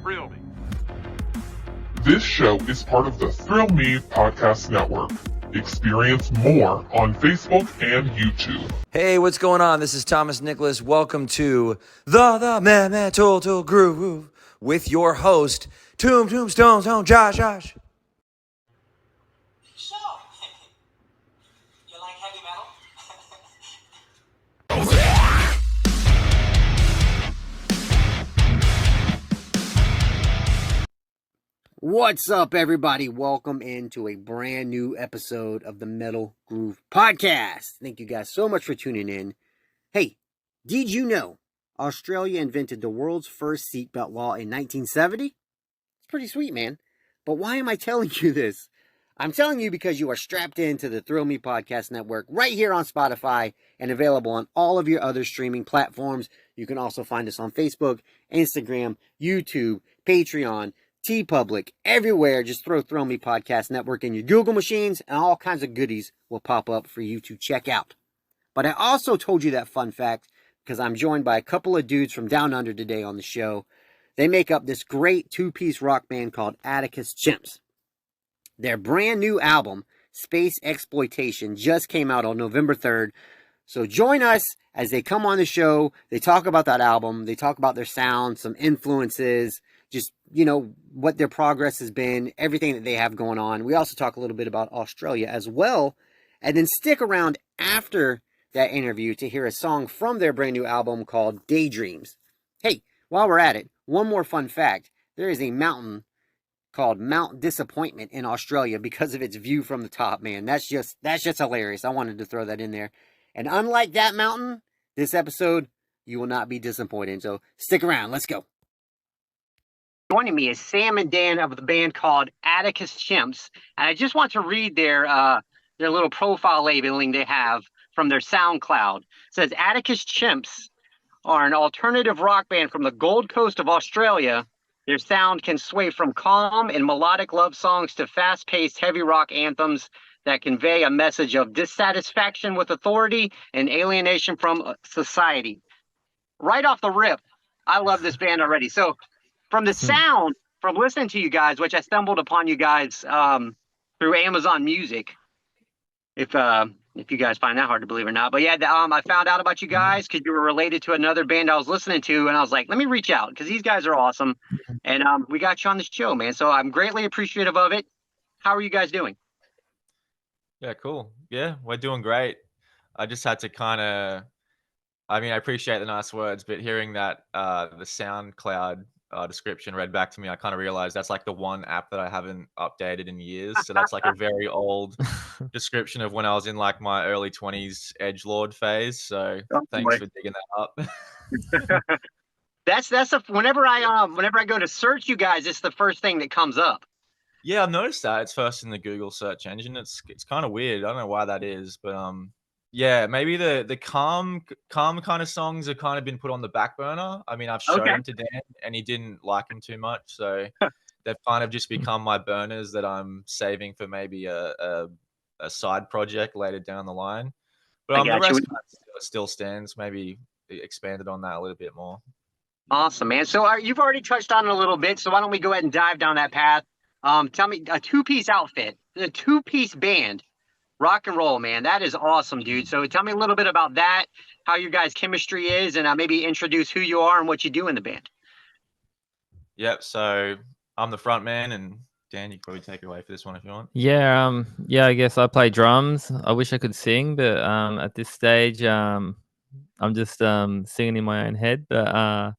Thrill Me. This show is part of the Thrill Me Podcast Network. Experience more on Facebook and YouTube. Hey, what's going on? This is Thomas Nicholas. Welcome to the Total Groove with your host, Tombstone, Josh. So, you like heavy metal? What's up, everybody? Welcome into a brand new episode of the Metal Groove Podcast. Thank you guys so much for tuning in. Hey, did you know Australia invented the world's first seatbelt law in 1970? It's pretty sweet, man. But why am I telling you this? I'm telling you because you are strapped into the Thrill Me Podcast Network right here on Spotify and available on all of your other streaming platforms. You can also find us on Facebook, Instagram, YouTube, Patreon, TeePublic, everywhere. Just throw Thrill Me Podcast Network in your Google machines and all kinds of goodies will pop up for you to check out. But I also told you that fun fact because I'm joined by a couple of dudes from Down Under today on the show. They make up this great two-piece rock band called Atticus Chimps. Their brand new album, Space Exploitation, just came out on November 3rd. So join us as they come on the show. They talk about that album. They talk about their sound, some influences, just, what their progress has been, everything that they have going on. We also talk a little bit about Australia as well. And then stick around after that interview to hear a song from their brand new album called Daydreams. Hey, while we're at it, one more fun fact. There is a mountain called Mount Disappointment in Australia because of its view from the top, man. That's just hilarious. I wanted to throw that in there. And unlike that mountain, this episode, you will not be disappointed. So stick around. Let's go. Joining me is Sam and Dan of the band called Atticus Chimps. And I just want to read their little profile labeling they have from their SoundCloud. It says Atticus Chimps are an alternative rock band from the Gold Coast of Australia. Their sound can sway from calm and melodic love songs to fast-paced heavy rock anthems that convey a message of dissatisfaction with authority and alienation from society. Right off the rip, I love this band already. So from the sound, from listening to you guys, which I stumbled upon you guys through Amazon Music, if you guys find that hard to believe or not. But yeah, I found out about you guys because you were related to another band I was listening to, and I was like, let me reach out because these guys are awesome. And we got you on the show, man. So I'm greatly appreciative of it. How are you guys doing? Yeah, cool. Yeah, we're doing great. I just had to I appreciate the nice words, but hearing that the SoundCloud description read back to me, I kind of realized that's like the one app that I haven't updated in years. So that's like a very old description of when I was in like my early 20s edgelord phase. So thanks for digging that up. Whenever I go to search you guys, it's the first thing that comes up. Yeah, I've noticed that it's first in the Google search engine. It's kind of weird. I don't know why that is, but yeah, maybe the calm kind of songs have kind of been put on the back burner. I've showed them to Dan and he didn't like them too much, so they've kind of just become my burners that I'm saving for maybe a side project later down the line. But the rest still stands. Maybe expanded on that a little bit more. Awesome, man. So you've already touched on it a little bit, so why don't we go ahead and dive down that path? Tell me, a two-piece outfit, a two-piece band, rock and roll, man. That is awesome, dude. So tell me a little bit about that, how your guys' chemistry is, and maybe introduce who you are and what you do in the band. Yep. So I'm the front man, and Dan, you can probably take it away for this one if you want. Yeah. I guess I play drums. I wish I could sing, but at this stage, I'm just singing in my own head. But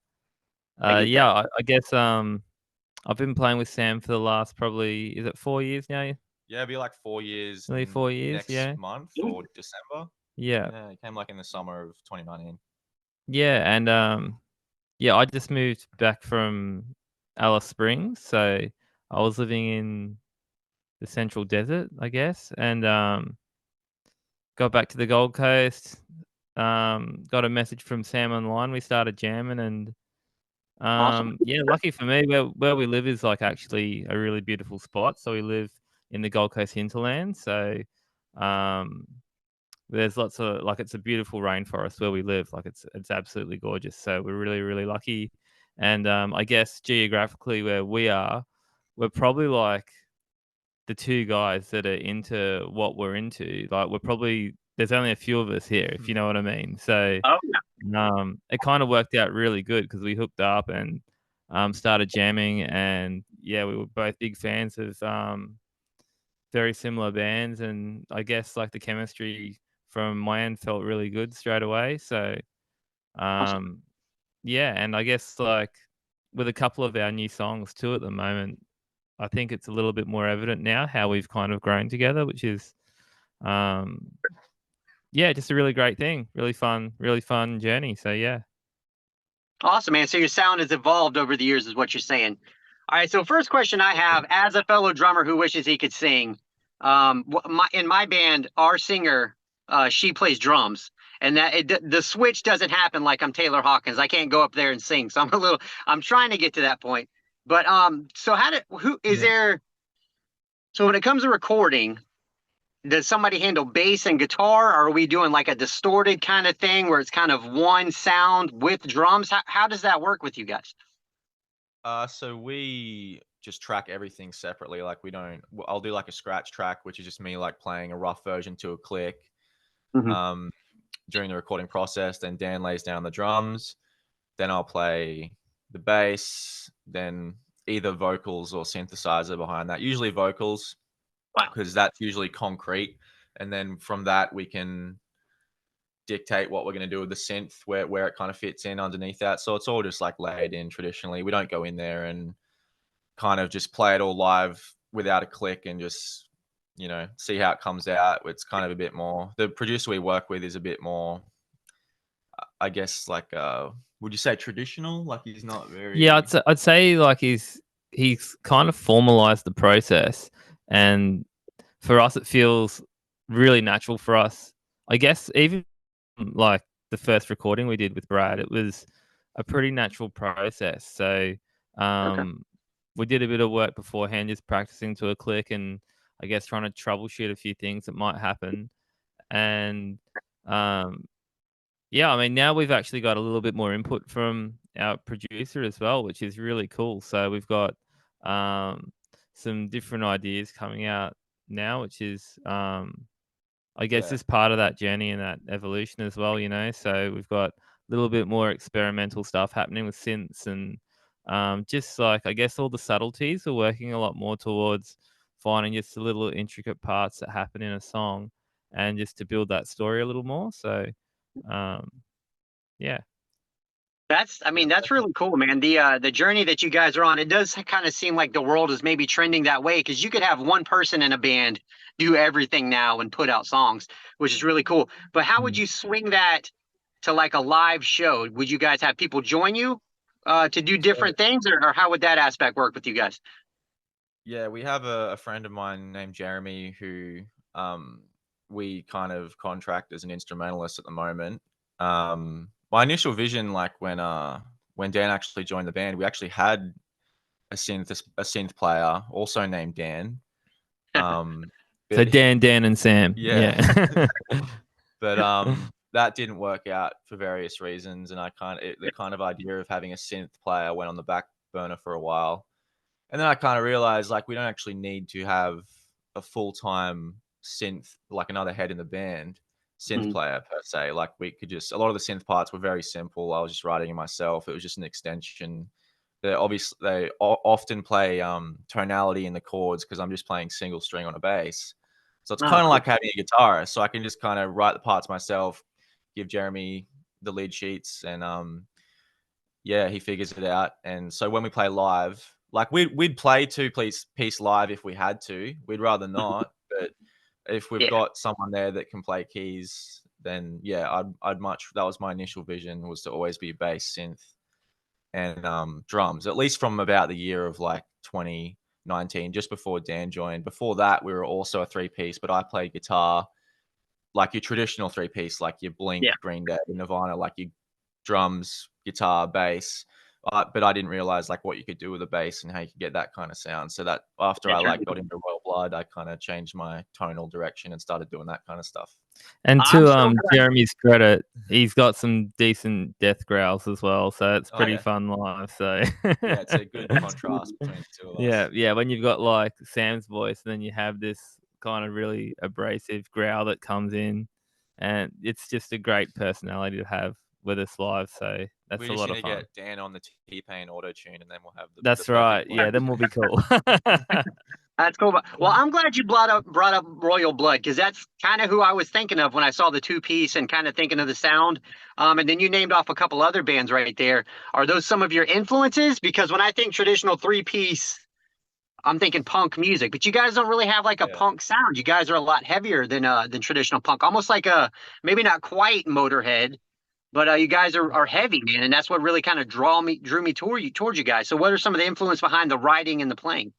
I guess I've been playing with Sam for the last probably, is it 4 years now? Yeah, it'd be like 4 years. Nearly 4 years, next month or December. Yeah. Yeah, it came like in the summer of 2019. Yeah, and I just moved back from Alice Springs, so I was living in the Central Desert, I guess, and got back to the Gold Coast. Got a message from Sam online. We started jamming, and Awesome. yeah, lucky for me, where we live is like actually a really beautiful spot. So we live in the Gold Coast hinterland. So there's lots of it's a beautiful rainforest where we live. Like it's absolutely gorgeous. So we're really, really lucky. And I guess geographically where we are, we're probably like the two guys that are into what we're into. Like there's only a few of us here, if you know what I mean. So Oh, it kind of worked out really good because we hooked up and started jamming, and yeah, we were both big fans of very similar bands, and I guess like the chemistry from my end felt really good straight away. So awesome. yeah, and I guess like with a couple of our new songs too at the moment, I think it's a little bit more evident now how we've kind of grown together, which is um yeah, just a really great thing. Really fun journey. So yeah. Awesome, man. So your sound has evolved over the years, is what you're saying. All right. So first question I have, as a fellow drummer who wishes he could sing, in my band, our singer, she plays drums, and the switch doesn't happen like I'm Taylor Hawkins. I can't go up there and sing, so I'm trying to get to that point. But so who is Yeah. there? So when it comes to recording, does somebody handle bass and guitar, or are we doing like a distorted kind of thing where it's kind of one sound with drums? How does that work with you guys? So we just track everything separately. Like I'll do like a scratch track, which is just me like playing a rough version to a click Mhm. um, during the recording process. Then Dan lays down the drums. Then I'll play the bass. Then either vocals or synthesizer behind that. Usually vocals, Wow. because that's usually concrete. And then from that we can dictate what we're going to do with the synth, where it kind of fits in underneath that. So it's all just like laid in traditionally. We don't go in there and kind of just play it all live without a click and just, see how it comes out. It's kind of a bit more, the producer we work with is a bit more, I guess, like, would you say traditional? Like he's not Yeah, very, I'd say like he's kind of formalized the process, and for us it feels really natural for us. I guess even like the first recording we did with Brad, it was a pretty natural process. So Okay. we did a bit of work beforehand, just practicing to a click, and I guess trying to troubleshoot a few things that might happen. And um, yeah, I mean, now we've actually got a little bit more input from our producer as well, which is really cool. So we've got um, some different ideas coming out now, which is, I guess, yeah, just part of that journey and that evolution as well, you know. So we've got a little bit more experimental stuff happening with synths, and just like, I guess, all the subtleties are working a lot more towards finding just the little intricate parts that happen in a song and just to build that story a little more. So, um, yeah. I yeah, mean, that's really cool, man. The journey that you guys are on, it does kind of seem like the world is maybe trending that way, because you could have one person in a band do everything now and put out songs, which is really cool. But how would Mm. you swing that to like a live show? Would you guys have people join you to do So, different things, or how would that aspect work with you guys? yeah, we have a friend of mine named Jeremy who um, we kind of contract as an instrumentalist at the moment. My initial vision, like when Dan actually joined the band, we actually had a synth player also named Dan. Um, So but Dan, and Sam. yeah, Yeah. but that didn't work out for various reasons, and the kind of idea of having a synth player went on the back burner for a while. And then I kind of realized like we don't actually need to have a full-time synth, like another head in the band, synth Mhm. player per se. Like we could just, a lot of the synth parts were very simple. I was just writing it myself. It was just an extension. They often play tonality in the chords because I'm just playing single string on a bass. So it's Oh, kind of cool. like having a guitarist. So I can just kind of write the parts myself, give Jeremy the lead sheets, and yeah, he figures it out. And so when we play live, like we'd play two piece live if we had to. We'd rather not, but if we've Yeah. got someone there that can play keys, then yeah, I'd much. That was my initial vision, was to always be bass, synth, and drums. At least from about the year of like 2019, just before Dan joined. Before that, we were also a three-piece, but I played guitar, like your traditional three-piece, like your Blink, Yeah. Green Day, Nirvana, like your drums, guitar, bass. But I didn't realize like what you could do with a bass and how you could get that kind of sound. So that after Yeah. I like got into royal Blood, I kind of changed my tonal direction and started doing that kind of stuff. And I'm to so glad. Jeremy's credit, he's got some decent death growls as well, so it's Oh, pretty yeah. fun live. So Yeah, it's a good contrast between the two of us. yeah. When you've got like Sam's voice, and then you have this kind of really abrasive growl that comes in, and it's just a great personality to have with us live. So that's We a just lot need of to fun. get Dan on the T-Pain auto tune, and then we'll have the That's perfect right. blend. Yeah, then we'll be cool. That's cool. Well, I'm glad you brought up Royal Blood, because that's kind of who I was thinking of when I saw the two-piece and kind of thinking of the sound. And then you named off a couple other bands right there. Are those some of your influences? Because when I think traditional three-piece, I'm thinking punk music, but you guys don't really have like a Yeah. punk sound. You guys are a lot heavier than traditional punk, almost like a, maybe not quite Motorhead, but you guys are heavy, man, and that's what really kind of drew me towards you guys. So what are some of the influence behind the writing and the playing?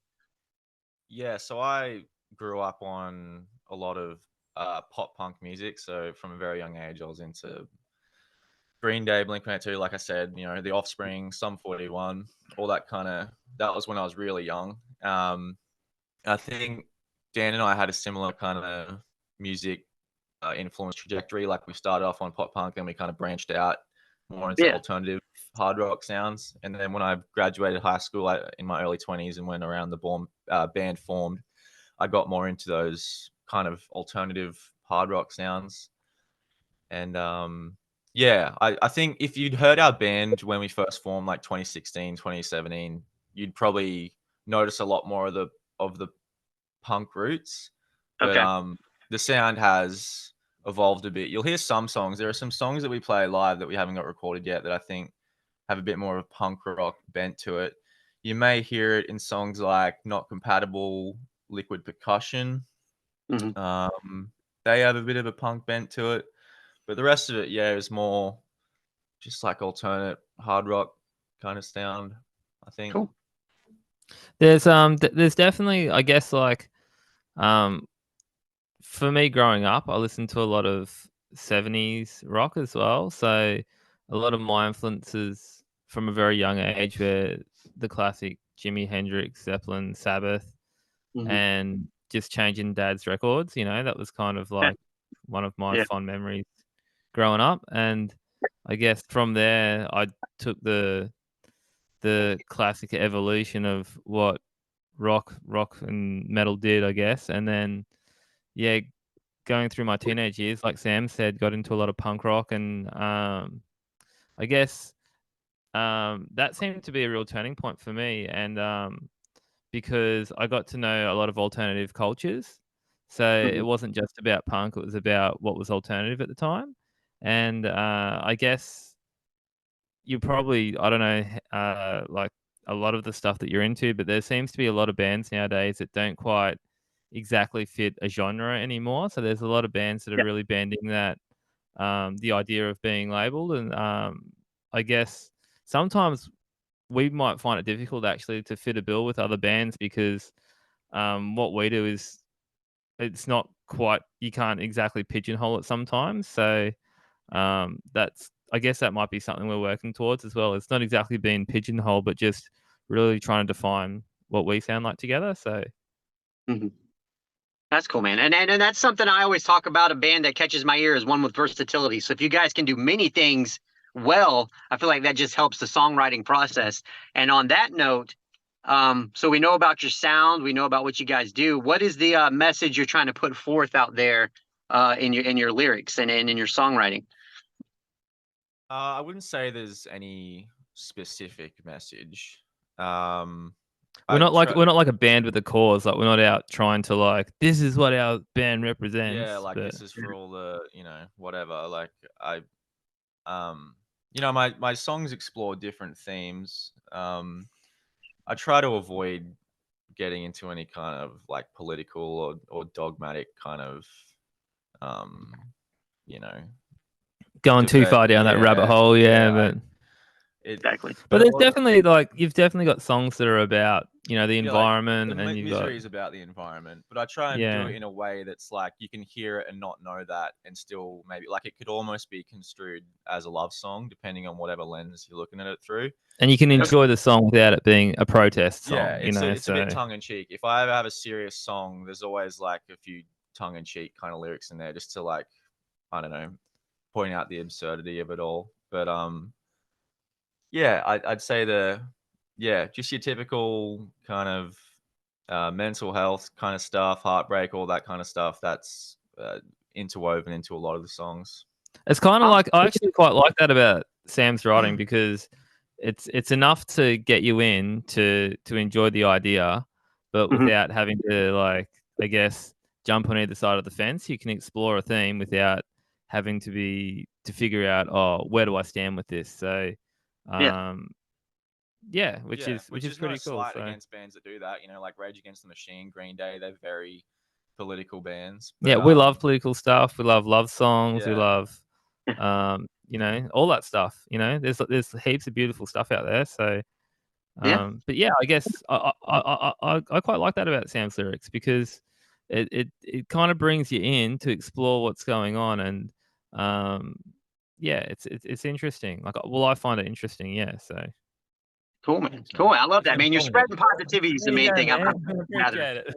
Yeah, so I grew up on a lot of pop punk music. So from a very young age, I was into Green Day, Blink-182, like I said, The Offspring, Sum 41, all that kind of. That was when I was really young. I think Dan and I had a similar kind of music influence trajectory. Like we started off on pop punk, then we kind of branched out more into Yeah. alternative hard rock sounds. And then when I graduated high school in my early 20s and when around the band formed, I got more into those kind of alternative hard rock sounds. And yeah, I think if you'd heard our band when we first formed, like 2016, 2017, you'd probably notice a lot more of the punk roots. But Okay. the sound has evolved a bit. You'll hear some songs. There are some songs that we play live that we haven't got recorded yet that I think have a bit more of a punk rock bent to it. You may hear it in songs like Not Compatible, Liquid Percussion. Mhm. They have a bit of a punk bent to it. But the rest of it, yeah, is more just like alternate hard rock kind of sound, I think. Cool. There's definitely, I guess, like um for me growing up, I listened to a lot of 70s rock as well. So a lot of my influences from a very young age were the classic Jimi Hendrix, Zeppelin, Sabbath, Mhm. and just changing dad's records. That was kind of Yeah. like one of my Yeah. fond memories growing up. And I guess from there, I took the classic evolution of what rock and metal did, I guess. And then, yeah, going through my teenage years, like Sam said, got into a lot of punk rock, and I guess that seemed to be a real turning point for me, and because I got to know a lot of alternative cultures, so it Mhm. wasn't just about punk; it was about what was alternative at the time, and I guess you probably, I don't know, like a lot of the stuff that you're into, but there seems to be a lot of bands nowadays that don't quite exactly fit a genre anymore. So there's a lot of bands that are Yeah. really bending that, the idea of being labeled. And I guess sometimes we might find it difficult actually to fit a bill with other bands because what we do is it's not quite, you can't exactly pigeonhole it sometimes. So that's, I guess that might be something we're working towards as well. It's not exactly being pigeonholed, but just really trying to define what we sound like together. So Mhm. That's cool, man. And that's something I always talk about. A band that catches my ear is one with versatility. So if you guys can do many things well, I feel like that just helps the songwriting process. And on that note, so we know about your sound, we know about what you guys do. What is the message you're trying to put forth out there in your lyrics and in your songwriting? I wouldn't say there's any specific message. Um, we're I not like try, we're not like a band with a cause. Like we're not out trying to like this is what our band yeah, represents. like But this is for all the, whatever. Like um, my songs explore different themes. I try to avoid getting into any kind of like political or dogmatic kind of, um, you know, going too debate. far down that rabbit Yeah, hole, yeah. yeah. But It, Exactly. but but a there's lot of definitely like you've definitely got songs that are about you know, the Yeah, like, environment, the and you've got misery is about the environment, but I try and do it in a way that's like you can hear it and not know that, and still maybe like it could almost be construed as a love song depending on whatever lens you're looking at it through. and you can Yeah. enjoy the song without it being a protest song. Yeah, You know, it's a so bit tongue in cheek. If I ever have a serious song, there's always like a few tongue in cheek kind of lyrics in there, just to like, I don't know, point out the absurdity of it all. But yeah, I'd say just your typical kind of mental health kind of stuff, heartbreak, all that kind of stuff. That's interwoven into a lot of the songs. it's kind of like, I actually quite like that about Sam's writing, because it's enough to get you in to enjoy the idea, but without having to, like, I guess, jump on either side of the fence. You can explore a theme without having to figure out, oh, where do I stand with this? So yeah, which is no pretty cool. slight So against bands that do that. You know, like Rage Against the Machine, Green Day, they're very political bands. yeah, But, we love political stuff. We love songs. We Yeah. love, you know, all that stuff. You know, there's heaps of beautiful stuff out there. So, but yeah, I guess I quite like that about Sam's lyrics, because it kind of brings you in to explore what's going on, and yeah, it's interesting. Like, well, I find it interesting. Yeah, so Cool, man. Cool. I love that, man. You're spreading positivity is the main thing. I'm appreciate it.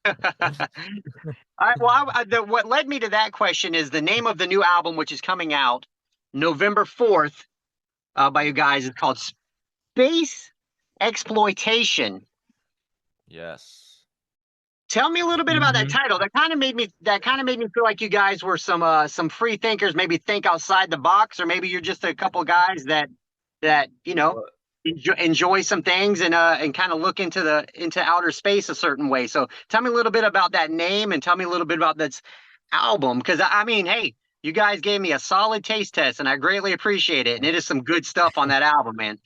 All right. Well, what led me to that question is the name of the new album, which is coming out November 4th by you guys. It's called Space Exploitation. Yes. Tell me a little bit about that title. That kind of made me feel like you guys were some free thinkers, maybe think outside the box, or maybe you're just a couple guys that you know enjoy some things and kind of look into outer space a certain way. So tell me a little bit about that name, and tell me a little bit about this album, because I mean, hey, you guys gave me a solid taste test, and I greatly appreciate it. And it is some good stuff on that album, man.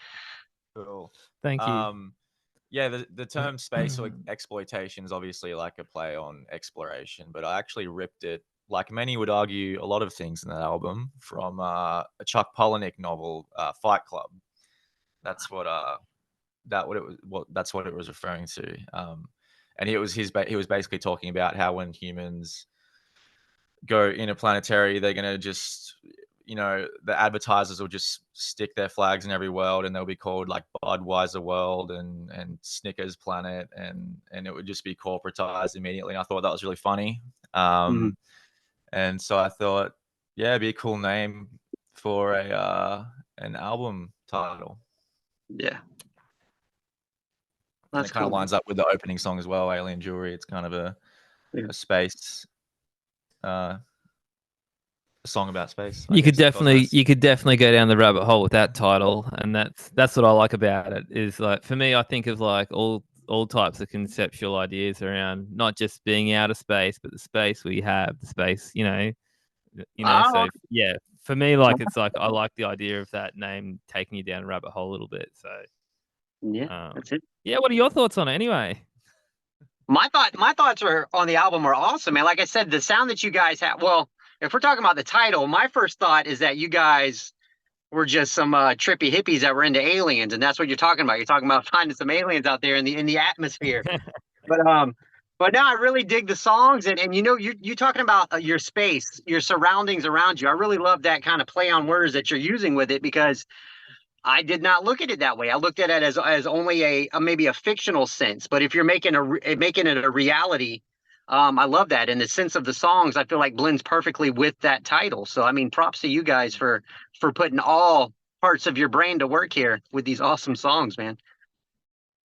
Cool. Thank you. Yeah, the term space exploitation is obviously like a play on exploration, but I actually ripped it, like many would argue, a lot of things in that album, from a Chuck Palahniuk novel, Fight Club. That's what that's what it was referring to. And he was basically talking about how when humans go interplanetary, they're gonna just, you know, the advertisers will just stick their flags in every world, and they'll be called like Budweiser World and Snickers Planet, and it would just be corporatized immediately. And I thought that was really funny. And so I thought, yeah, it'd be a cool name for an album title. Yeah. And it kind of lines up with the opening song as well, Alien Jewelry. It's kind of a space song about space. You could definitely go down the rabbit hole with that title, and that's what I like about it. Is like, for me, I think of like all types of conceptual ideas around not just being out of space, but the space we have, the space, you know. So yeah, for me, like, it's like, I like the idea of that name taking you down a rabbit hole a little bit. So yeah, that's it. Yeah, what are your thoughts on it anyway? My thoughts are on the album are awesome, man. Like I said, the sound that you guys have. Well, if we're talking about the title, my first thought is that you guys were just some trippy hippies that were into aliens, and that's what you're talking about. You're talking about finding some aliens out there in the atmosphere. But now I really dig the songs, and you know, you talking about your space, your surroundings around you. I really love that kind of play on words that you're using with it, because I did not look at it that way. I looked at it as only a maybe a fictional sense. But if you're making it a reality, I love that. And the sense of the songs, I feel like, blends perfectly with that title. So I mean, props to you guys for putting all parts of your brain to work here with these awesome songs, man.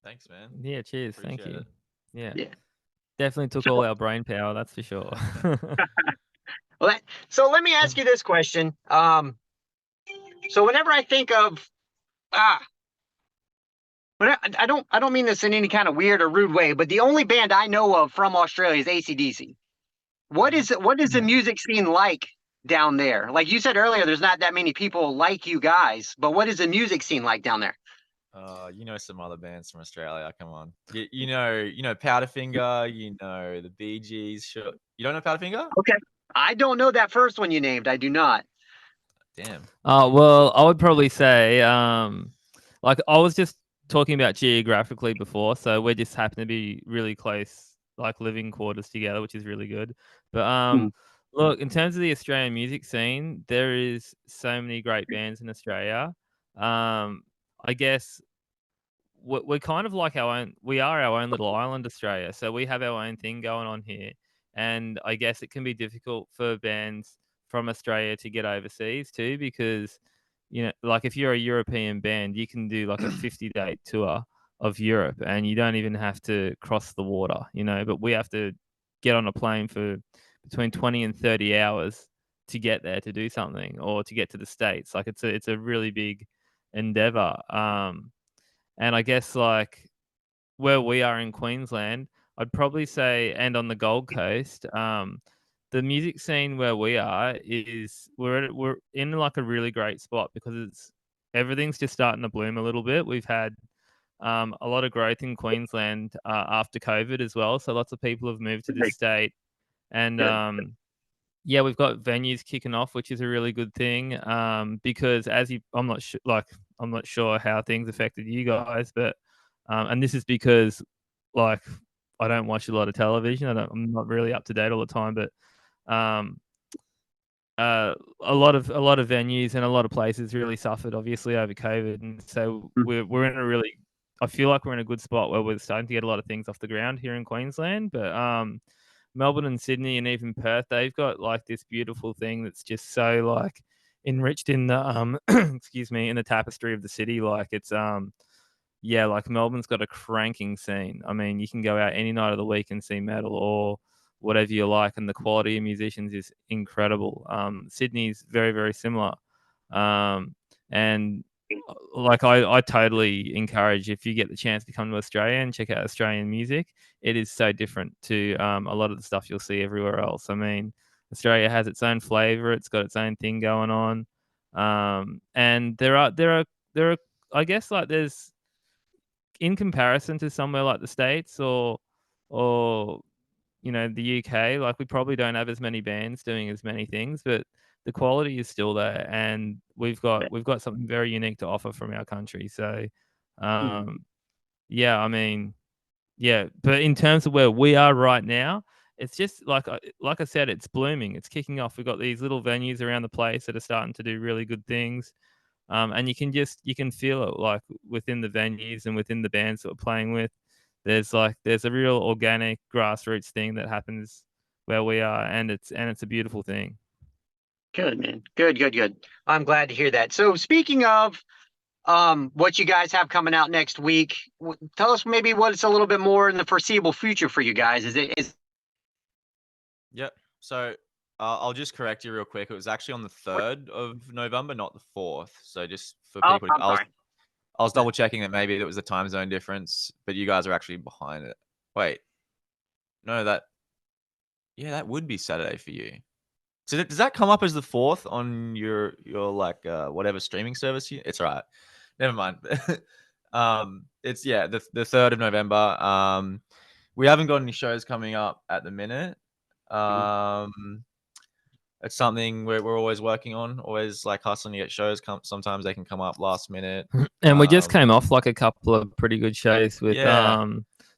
Thanks, man. Yeah, cheers. Appreciate Thank you. it. Yeah. Definitely took all our brain power, that's for sure. Well, so let me ask you this question. So whenever I think of but I don't mean this in any kind of weird or rude way, but the only band I know of from Australia is AC/DC. What is the music scene like down there? Like you said earlier, there's not that many people like you guys, but what is the music scene like down there? You know some other bands from Australia. Come on, you know Powderfinger. You know the Bee Gees. Sure. You don't know Powderfinger? Okay, I don't know that first one you named. I do not. Damn. Well, I would probably say, like, I was just talking about geographically before, so we just happen to be really close, like living quarters together, which is really good. But look, in terms of the Australian music scene, there is so many great bands in Australia. I guess we're kind of like our own. We are our own little island, Australia. So we have our own thing going on here, and I guess it can be difficult for bands from Australia to get overseas too, because like if you're a European band, you can do like a 50-day tour of Europe, and you don't even have to cross the water, But we have to get on a plane for between 20 and 30 hours to get there to do something, or to get to the States. Like it's a really big endeavor. And I guess like where we are in Queensland, I'd probably say, and on the Gold Coast, the music scene where we are is we're in like a really great spot because everything's just starting to bloom a little bit. We've had a lot of growth in Queensland after COVID as well, so lots of people have moved to this state, and yeah, we've got venues kicking off, which is a really good thing. Because I'm not sure how things affected you guys, but and this is because like I don't watch a lot of television. I'm not really up to date all the time, but um, a lot of venues and a lot of places really suffered, obviously, over COVID, and so we're in a really, I feel like we're in a good spot where we're starting to get a lot of things off the ground here in Queensland, but Melbourne and Sydney and even Perth, they've got like this beautiful thing that's just so like enriched in the excuse me, in the tapestry of the city. Like it's yeah, like Melbourne's got a cranking scene. I mean, you can go out any night of the week and see metal or whatever you like, and the quality of musicians is incredible. Sydney's very, very similar. And like I totally encourage, if you get the chance to come to Australia and check out Australian music, it is so different to a lot of the stuff you'll see everywhere else. I mean, Australia has its own flavor. It's got its own thing going on. And there are I guess like there's, in comparison to somewhere like the States or the UK, like we probably don't have as many bands doing as many things, but the quality is still there, and we've got something very unique to offer from our country. So, yeah, I mean, yeah, but in terms of where we are right now, it's just like I said, it's blooming, it's kicking off. We've got these little venues around the place that are starting to do really good things. And you can feel it like within the venues and within the bands that we're playing with. There's a real organic grassroots thing that happens where we are, and it's a beautiful thing. Good, man. Good. I'm glad to hear that. So speaking of what you guys have coming out next week, tell us maybe what's a little bit more in the foreseeable future for you guys. Yep. So I'll just correct you real quick. It was actually on the 3rd of November, not the 4th. So just for people, I was double checking that maybe it was the time zone difference, but you guys are actually behind it. Wait, no, that would be Saturday for you. So does that come up as the 4th on your like whatever streaming service it's all right. Never mind. It's the 3rd of November. We haven't got any shows coming up at the minute. It's something we're always working on, always like hustling to get shows. Sometimes they can come up last minute. And we just came off like a couple of pretty good shows with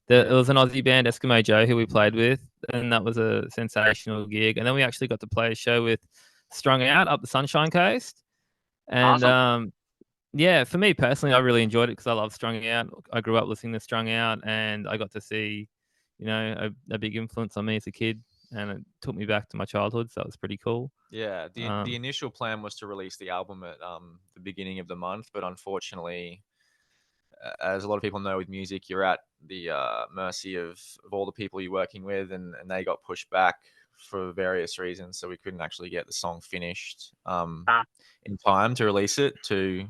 it was an Aussie band, Eskimo Joe, who we played with, and that was a sensational gig. And then we actually got to play a show with Strung Out up the Sunshine Coast. And awesome. Yeah, for me personally, I really enjoyed it because I love Strung Out. I grew up listening to Strung Out, and I got to see, a big influence on me as a kid, and it took me back to my childhood. So that was pretty cool. Yeah, the initial plan was to release the album at the beginning of the month, but unfortunately, as a lot of people know with music, you're at the mercy of all the people you're working with, and they got pushed back for various reasons, so we couldn't actually get the song finished in time to release it to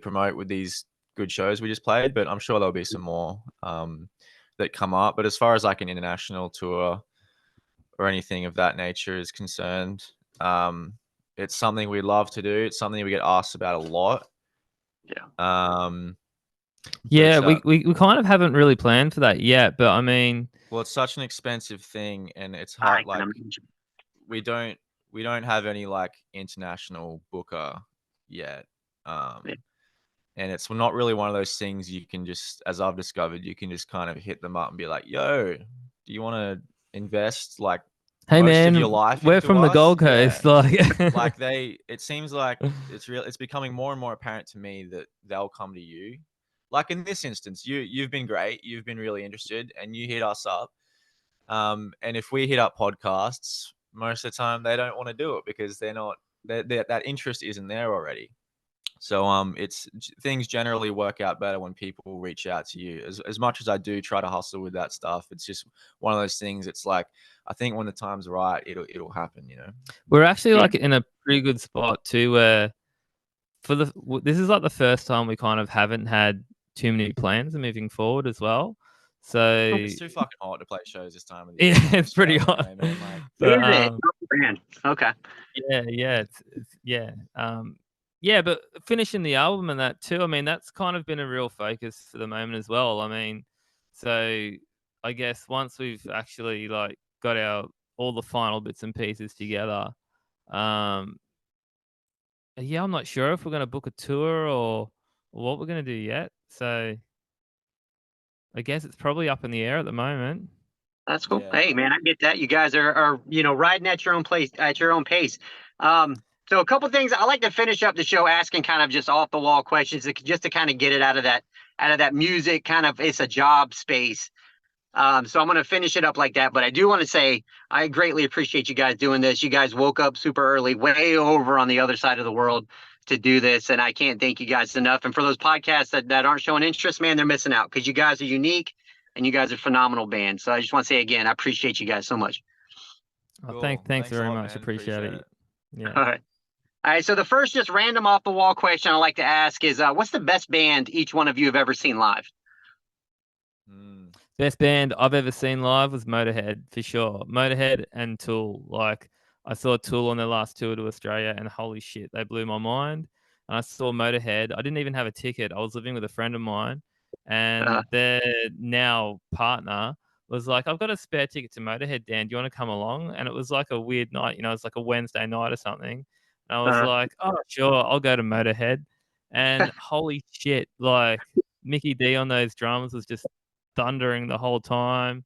promote with these good shows we just played. But I'm sure there'll be some more that come up. But as far as like an international tour or anything of that nature is concerned, it's something we love to do. It's something we get asked about a lot. Yeah, we kind of haven't really planned for that yet, but I mean, well, it's such an expensive thing, and it's hard. Like we don't have any like international booker yet, and And it's not really one of those things you can just, as I've discovered, you can just kind of hit them up and be like, yo, do you want to invest like Hey most of man, your life we're into from the us? Gold Coast. Like, Like it seems like it's becoming more and more apparent to me that they'll come to you. Like in this instance, you've been great, you've been really interested, and you hit us up. And if we hit up podcasts, most of the time they don't want to do it because they're not that interest isn't there already. So things generally work out better when people reach out to you. As much as I do try to hustle with that stuff, it's just one of those things. It's like I think when the time's right, it'll happen. we're actually like in a pretty good spot too, where this is like the first time we kind of haven't had too many plans moving forward as well. So It's too fucking hot to play shows this time of the year. yeah, it's pretty Australia, hot. man. Like, But, Is it? Brand. Okay. yeah, it's yeah. Yeah, but finishing the album and that too, I mean, that's kind of been a real focus for the moment as well. I mean, so I guess once we've actually like got all the final bits and pieces together, um, yeah, I'm not sure if we're gonna book a tour or what we're gonna do yet. So I guess it's probably up in the air at the moment. That's cool. Yeah. Hey, man, I get that. You guys are riding at your own place, at your own pace. So a couple things I like to finish up the show asking kind of just off the wall questions just to kind of get it out of that music kind of, it's a job space. So I'm going to finish it up like that. But I do want to say I greatly appreciate you guys doing this. You guys woke up super early, way over on the other side of the world to do this. And I can't thank you guys enough. And for those podcasts that aren't showing interest, man, they're missing out because you guys are unique and you guys are phenomenal band. So I just want to say again, I appreciate you guys so much. Oh, Cool. thanks Thanks a very lot, much. man. Appreciate it. Yeah. All right. All right. So the first just random off the wall question I like to ask is what's the best band each one of you have ever seen live? Best band I've ever seen live was Motorhead for sure. Motorhead and Tool. Like I saw Tool on their last tour to Australia, and holy shit, they blew my mind. And I saw Motorhead. I didn't even have a ticket. I was living with a friend of mine, and their now partner was like, "I've got a spare ticket to Motorhead, Dan. Do you want to come along?" And it was like a weird night. It's like a Wednesday night or something. And I was like, "Oh, sure, I'll go to Motorhead." And holy shit, like Mickey D on those drums was just thundering the whole time.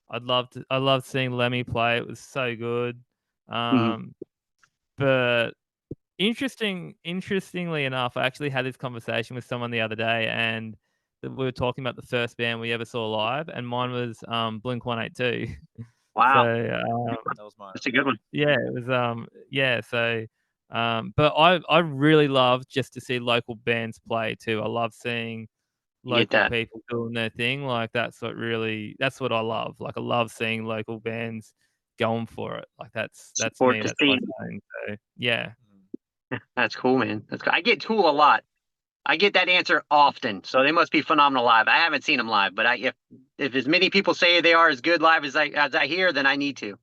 I loved seeing Lemmy play. It was so good. But interestingly enough, I actually had this conversation with someone the other day, and we were talking about the first band we ever saw live, and mine was Blink 182. Wow. So That was mine. That's a good one. yeah, it was yeah. So but I really love just to see local bands play too. I love seeing You get local that. people doing their thing. Like that's what I love. Like I love seeing local bands going for it. Like that's Support me. the That's my scene. thing. So yeah. That's cool, man. That's cool. I get Tool a lot. I get that answer often, so they must be phenomenal live. I haven't seen them live, but if as many people say they are as good live as I hear, then I need to.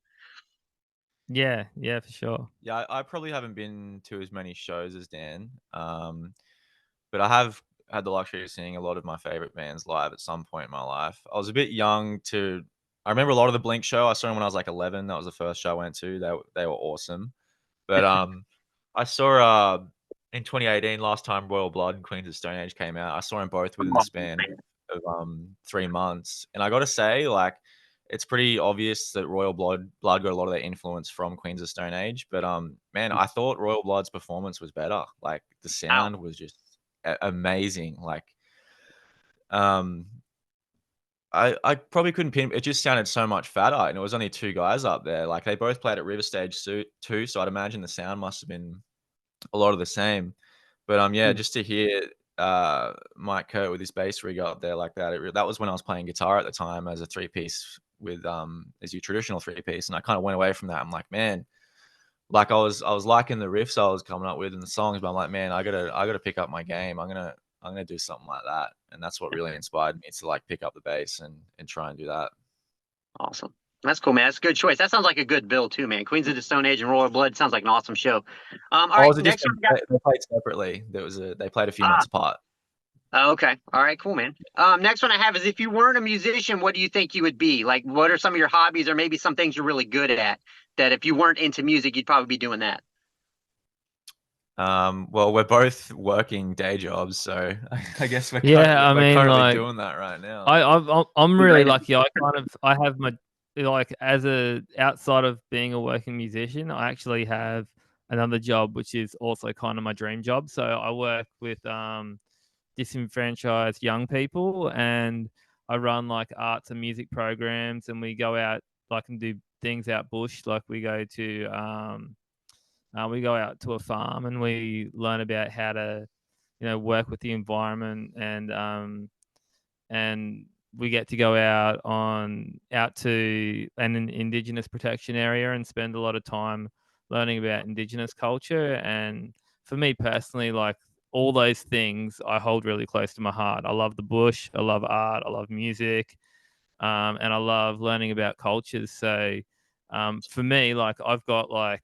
Yeah, for sure. Yeah, I probably haven't been to as many shows as Dan, but I have had the luxury of seeing a lot of my favorite bands live at some point in my life. I was a bit young to. I remember a lot of the Blink show. I saw them when I was like 11. That was the first show I went to. They were awesome. But I saw in 2018 last time Royal Blood and Queens of Stone Age came out. I saw them both within the span of 3 months, and I got to say, like, it's pretty obvious that Royal Blood got a lot of their influence from Queens of Stone Age. But man, I thought Royal Blood's performance was better. Like the sound was just amazing. Like I probably couldn't pin. It just sounded so much fatter, and it was only two guys up there. Like they both played at River Stage too, so I'd imagine the sound must have been a lot of the same. But yeah, just to hear Mike Kurt with his bass rig up there like that, that was when I was playing guitar at the time as a 3-piece with as your traditional 3-piece, and I kind of went away from that. I'm like, man, like I was liking the riffs I was coming up with and the songs, but I'm like, man, I gotta pick up my game. I'm gonna do something like that, and that's what really inspired me to like pick up the bass and try and do that. Awesome. That's cool, man. That's a good choice. That sounds like a good bill too, man. Queens of the Stone Age and Royal Blood sounds like an awesome show. All right, next one. They played separately. They played a few months apart. Oh, okay. All right, cool, man. Next one I have is if you weren't a musician, what do you think you would be? Like, what are some of your hobbies or maybe some things you're really good at that if you weren't into music, you'd probably be doing that? Well, we're both working day jobs, so I guess we're Yeah, I we're mean, currently like, doing that right now. I'm really Right. lucky. I have my, like, as a outside of being a working musician, I actually have another job which is also kind of my dream job. So I work with disenfranchised young people, and I run like arts and music programs, and we go out like and do things out bush. Like we go out to a farm and we learn about how to, work with the environment, and we get to go out to an indigenous protection area and spend a lot of time learning about indigenous culture. And for me personally, like, all those things I hold really close to my heart. I love the bush, I love art, I love music, and I love learning about cultures. So for me, like, I've got like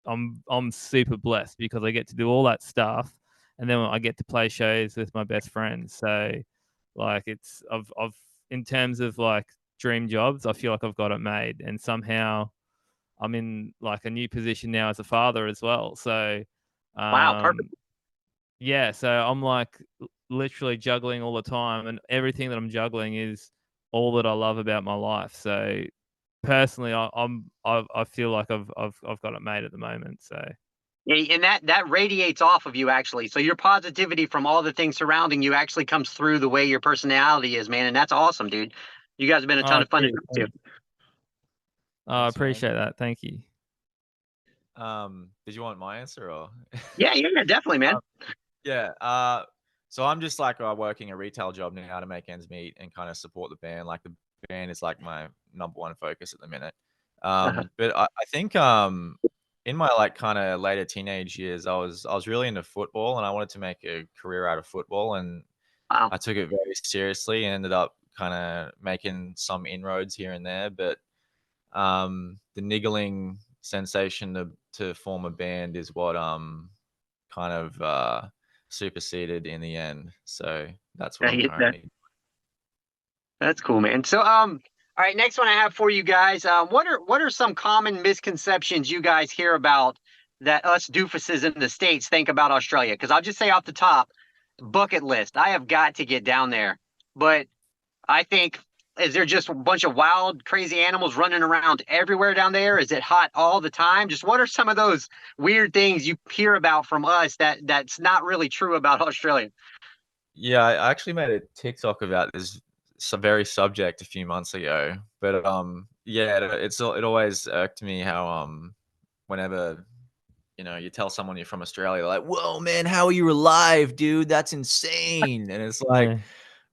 I'm super blessed because I get to do all that stuff, and then I get to play shows with my best friends. So, like, it's I've in terms of like dream jobs, I feel like I've got it made, and somehow I'm in like a new position now as a father as well. So, Wow, perfect. um, yeah, so I'm like literally juggling all the time, and everything that I'm juggling is all that I love about my life. So personally, I feel like I've got it made at the moment. So Yeah, and that radiates off of you actually. So your positivity from all the things surrounding you actually comes through the way your personality is, man, and that's awesome, dude. You guys have been a ton oh, of fun to cheers, talk to. thanks. I Thanks, man. appreciate that. Thank you. Did you want my answer or? Yeah, yeah, definitely, man. Um, yeah. So I'm just like working a retail job now to make ends meet and kind of support the band. Like the band is like my number one focus at the minute. Uh-huh. But I think in my like kind of later teenage years, I was really into football and I wanted to make a career out of football, and Wow. I took it very seriously and ended up kind of making some inroads here and there. But the niggling sensation to form a band is what kind of superseded in the end. So that's what Yeah, I'm currently. that's cool, man. So, all right, next one I have for you guys. What are some common misconceptions you guys hear about that us doofuses in the States think about Australia? Because I'll just say off the top, bucket list. I have got to get down there, but I think, is there just a bunch of wild, crazy animals running around everywhere down there? Is it hot all the time? Just what are some of those weird things you hear about from us that's not really true about Australia? Yeah, I actually made a TikTok about this very subject a few months ago. But yeah, it always irked me how whenever you tell someone you're from Australia, they're like, "Whoa, man, how are you alive, dude? That's insane." And it's like, Yeah.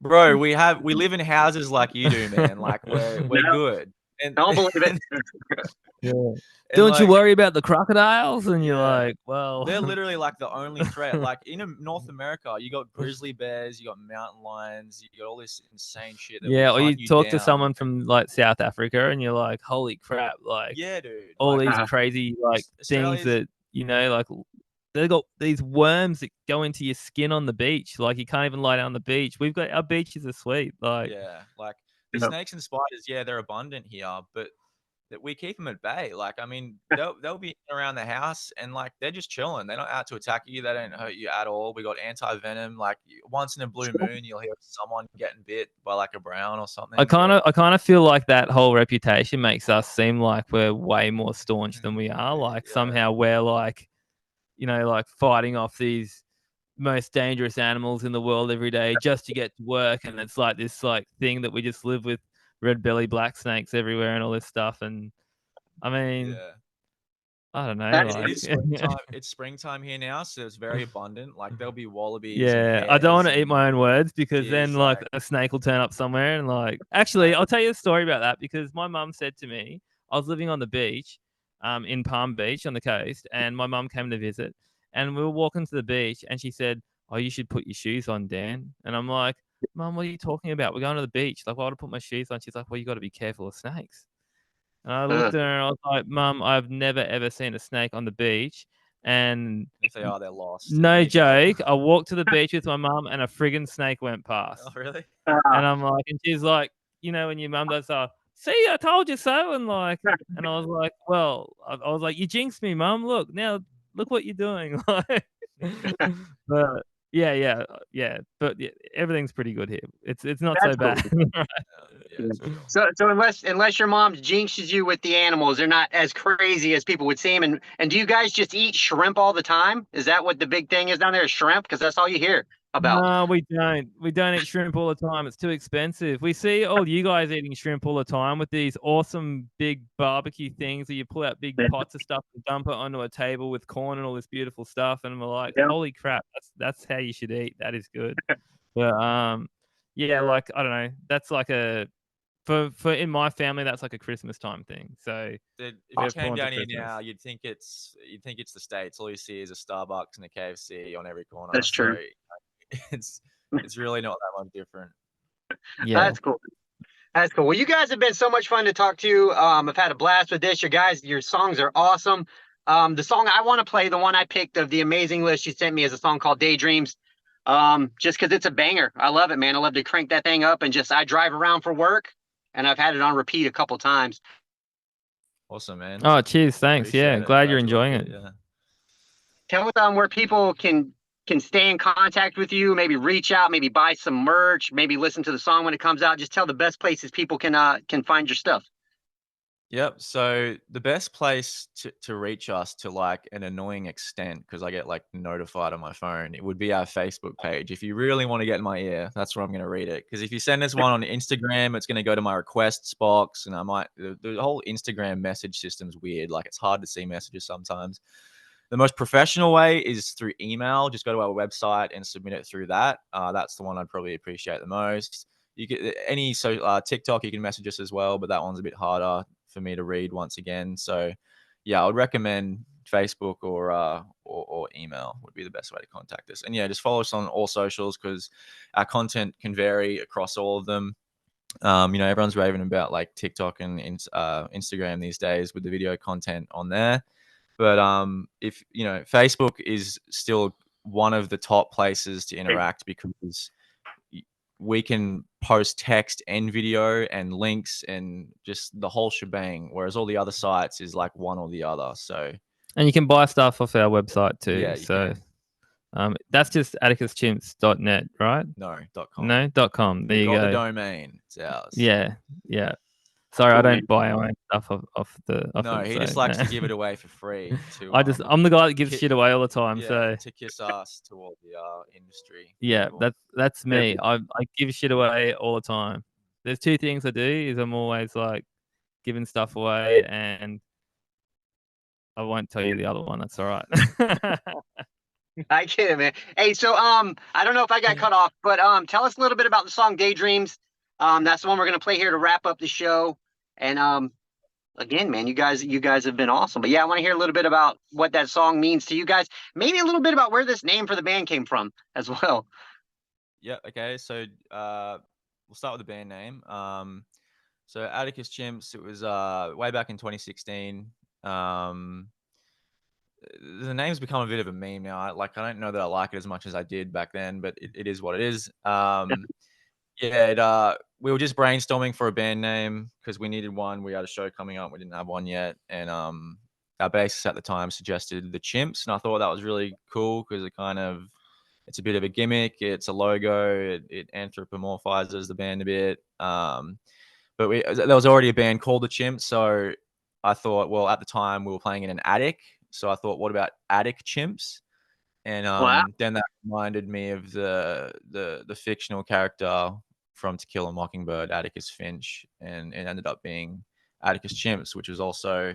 bro, we live in houses like you do, man. Like we're No, good. And don't believe it. Yeah. and Don't you like worry about the crocodiles? And you're yeah. like, well, They're literally like the only threat. Like in North America, you got grizzly bears, you got mountain lions, you got all this insane shit that would yeah. Or you hunt you talk to down. someone from like South Africa, and you're like, holy crap! Like, Yeah, dude. all Like these Uh, crazy like things Australia's that, like, they've got these worms that go into your skin on the beach. Like, you can't even lie down on the beach. We've got our beaches are sweet. Like, yeah, like the yeah. snakes and spiders, yeah, they're abundant here, but that we keep them at bay. Like, I mean, they'll be around the house and like they're just chilling. They're not out to attack you. They don't hurt you at all. We got anti venom. Like once in a blue moon, you'll hear someone getting bit by like a brown or something. But I kind of feel like that whole reputation makes us seem like we're way more staunch than we are. Like, yeah, somehow we're like, like fighting off these most dangerous animals in the world every day just to get to work, and it's like this like thing that we just live with red belly black snakes everywhere and all this stuff. And I mean, yeah. I don't know, That's It like, is springtime. It's springtime here now, so it's very abundant. Like there'll be wallabies and yeah, I don't want hares to eat and my own words, because then deers. like Like, a snake will turn up somewhere. And like, actually, like I'll tell you a story about that, because my mum said to me, I was living on the beach, in Palm Beach on the coast, and my mum came to visit, and we were walking to the beach, and she said, "Oh, you should put your shoes on, Dan." And I'm like, "Mum, what are you talking about? We're going to the beach. Like, why would I put my shoes on?" She's like, "Well, you got to be careful of snakes." And I uh, looked at her and I was like, "Mum, I've never ever seen a snake on the beach." And if they are, they're lost and they no need help. joke, I walked to the beach with my mum, and a friggin' snake went Oh, past. really? uh, And I'm like, and she's like, when your mum does, "See, I told you so." And like, and I was like, well, I was like, "You jinxed me, mum. Look, now look what you're doing. But yeah. But yeah, everything's pretty good here. It's not That's so cool. bad. Yeah, it's chill. So unless your mom jinxes you with the animals, they're not as crazy as people would seem. And do you guys just eat shrimp all the time? Is that what the big thing is down there? Is shrimp? Because that's all you hear about. No, we don't. We don't eat shrimp all the time. It's too expensive. We see all you guys eating shrimp all the time with these awesome big barbecue things that you pull out big pots of stuff and dump it onto a table with corn and all this beautiful stuff. And we're like, Yeah. holy crap, that's how you should eat. That is good. But yeah, like I don't know. That's like a for in my family, that's like a Christmas time thing. So If we you have came prawns at down here Christmas. now, you'd think it's the States. All you see is a Starbucks and a KFC on every corner. That's true. So it's really not that much different. Yeah. That's cool. That's cool. Well, you guys have been so much fun to talk to. I've had a blast with this. Your songs are awesome. The song I want to play, the one I picked of the amazing list you sent me, is a song called Daydreams. Just because it's a banger. I love it, man. I love to crank that thing up and I drive around for work, and I've had it on repeat a couple times. Awesome, man. Oh, cheers. Thanks. Appreciate Yeah. it. Glad you're you enjoying liked it. Yeah. Tell us where people can stay in contact with you, maybe reach out, maybe buy some merch, maybe listen to the song when it comes out. Just tell the best places people can find your stuff. Yep. So the best place to reach us to like an annoying extent, because I get like notified on my phone, it would be our Facebook page. If you really want to get in my ear, that's where I'm going to read it. Because if you send us one on Instagram, it's going to go to my requests box, and the whole Instagram message system's weird. Like it's hard to see messages sometimes. The most professional way is through email. Just go to our website and submit it through that. That's the one I'd probably appreciate the most. You get TikTok, you can message us as well, but that one's a bit harder for me to read once again. So yeah, I would recommend Facebook or email would be the best way to contact us. And yeah, just follow us on all socials because our content can vary across all of them. Everyone's raving about like TikTok and Instagram these days with the video content on there. But if Facebook is still one of the top places to interact because we can post text and video and links and just the whole shebang, whereas all the other sites is like one or the other. So And you can buy stuff off our website too. yeah, so that's just atticuschimps.net, right? no .com. No, .com. There We've you got go. the domain. It's ours. Yeah. Sorry, I don't buy our own stuff off No, it, he so, just likes to give it away for free. I'm the guy that gives ki- shit away all the time. Yeah, So to kiss ass to all the industry. yeah, people. that's me. I give shit away all the time. There's two things I do. Is I'm always like giving stuff away, and I won't tell you the other one. That's all right. I get it, man. Hey, so I don't know if I got cut off, but tell us a little bit about the song Daydreams. That's the one we're gonna play here to wrap up the show. And again, man, you guys have been awesome. But yeah, I want to hear a little bit about what that song means to you guys. Maybe a little bit about where this name for the band came from as well. Yeah. Okay. So we'll start with the band name. So Atticus Chimps. It was way back in 2016. The name's become a bit of a meme now. I don't know that I like it as much as I did back then, but it is what it is. We were just brainstorming for a band name because we needed one. We had a show coming up. We didn't have one yet. And our bassist at the time suggested the Chimps. And I thought that was really cool because it's a bit of a gimmick. It's a logo. It anthropomorphizes the band a bit. But there was already a band called the Chimps. So I thought, well, at the time we were playing in an attic. So I thought, what about Attic Chimps? And then that reminded me of the fictional character from To Kill a Mockingbird, Atticus Finch, and it ended up being Atticus Chimps, which was also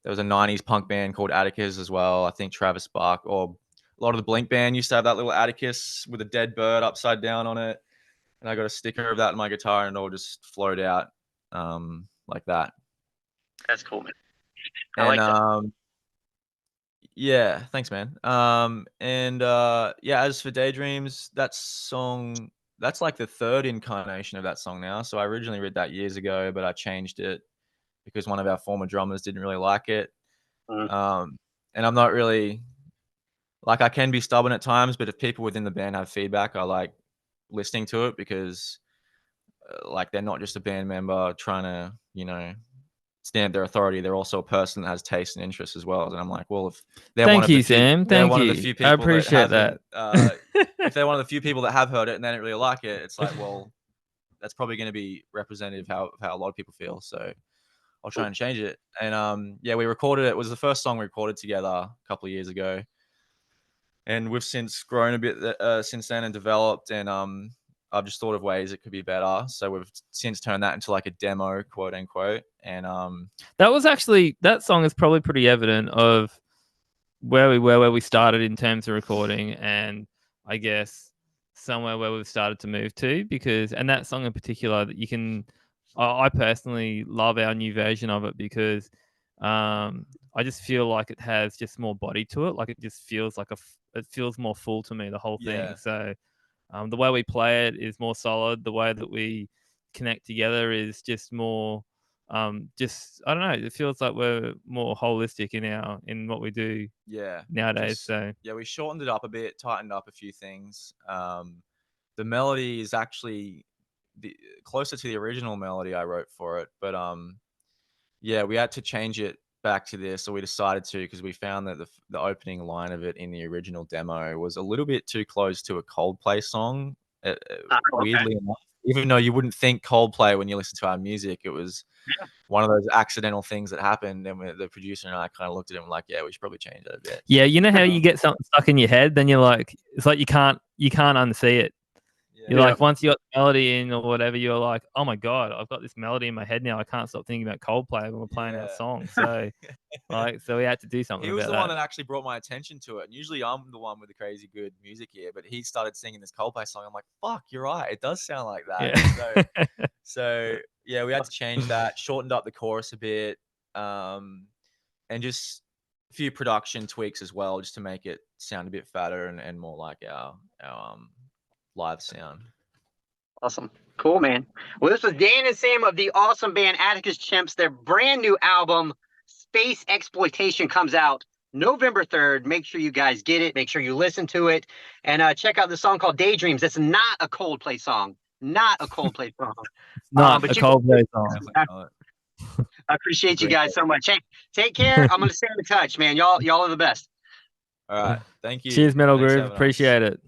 there was a 90s punk band called Atticus as well. I think Travis Bark or a lot of the Blink band used to have that little Atticus with a dead bird upside down on it. And I got a sticker of that in my guitar and it all just flowed out like that. That's cool, man. I like that. Yeah, thanks, man. As for Daydreams, that song, that's like the third incarnation of that song now. So I originally read that years ago, but I changed it because one of our former drummers didn't really like it. And I'm not really like I can be stubborn at times, but if people within the band have feedback, I like listening to it because like they're not just a band member trying to, stamp their authority, they're also a person that has taste and interest as well. And I'm like, well, if they're Thank you, Sam. they're Thank one you. of the few I people appreciate that that. haven't, if they're one of the few people that have heard it and they don't really like it, it's like, well, that's probably going to be representative of how a lot of people feel. So I'll try and change it. And yeah, we recorded it. It was the first song we recorded together a couple of years ago, and we've since grown a bit since then and developed. And I've just thought of ways it could be better. So we've since turned that into like a demo, quote unquote. And that song is probably pretty evident of where we were, where we started in terms of recording, and I guess somewhere where we've started to move to, and that song in particular, that you can, I personally love our new version of it because I just feel like it has just more body to it. Like it just feels like it feels more full to me, the whole thing. Yeah. So the way we play it is more solid. The way that we connect together is just more, just, I don't know. It feels like we're more holistic in what we do nowadays. So yeah, we shortened it up a bit, tightened up a few things. The melody is actually closer to the original melody I wrote for it, but yeah, we had to change it back to this, so we decided to, because we found that the opening line of it in the original demo was a little bit too close to a Coldplay song. Weirdly enough, even though you wouldn't think Coldplay when you listen to our music, it was one of those accidental things that happened. And the producer and I kind of looked at him like, yeah, we should probably change it a bit. Yeah, you know how you get something stuck in your head, then you're like, it's like you can't unsee it. You're like, once you got the melody in or whatever, you're like, oh my God, I've got this melody in my head now. I can't stop thinking about Coldplay when we're playing our song. So, so we had to do something. He was about the one that. that actually brought my attention to it. And usually I'm the one with the crazy good music here, but he started singing this Coldplay song. I'm like, fuck, you're right. It does sound like that. Yeah. So yeah, we had to change that, shortened up the chorus a bit, and just a few production tweaks as well, just to make it sound a bit fatter and more like our live sound. Awesome. Cool, man. Well, this was Dan and Sam of the awesome band Atticus Chimps. Their brand new album, Space Exploitation, comes out November 3rd. Make sure you guys get it. Make sure you listen to it. And check out the song called Daydreams. That's not a Coldplay song. Not a Coldplay song. Not but a Coldplay song. I appreciate you guys so much. Hey, take care. I'm going to stay in touch, man. Y'all are the best. All right. Thank you. Cheers, Metal Thanks for Groove. having us. Appreciate it.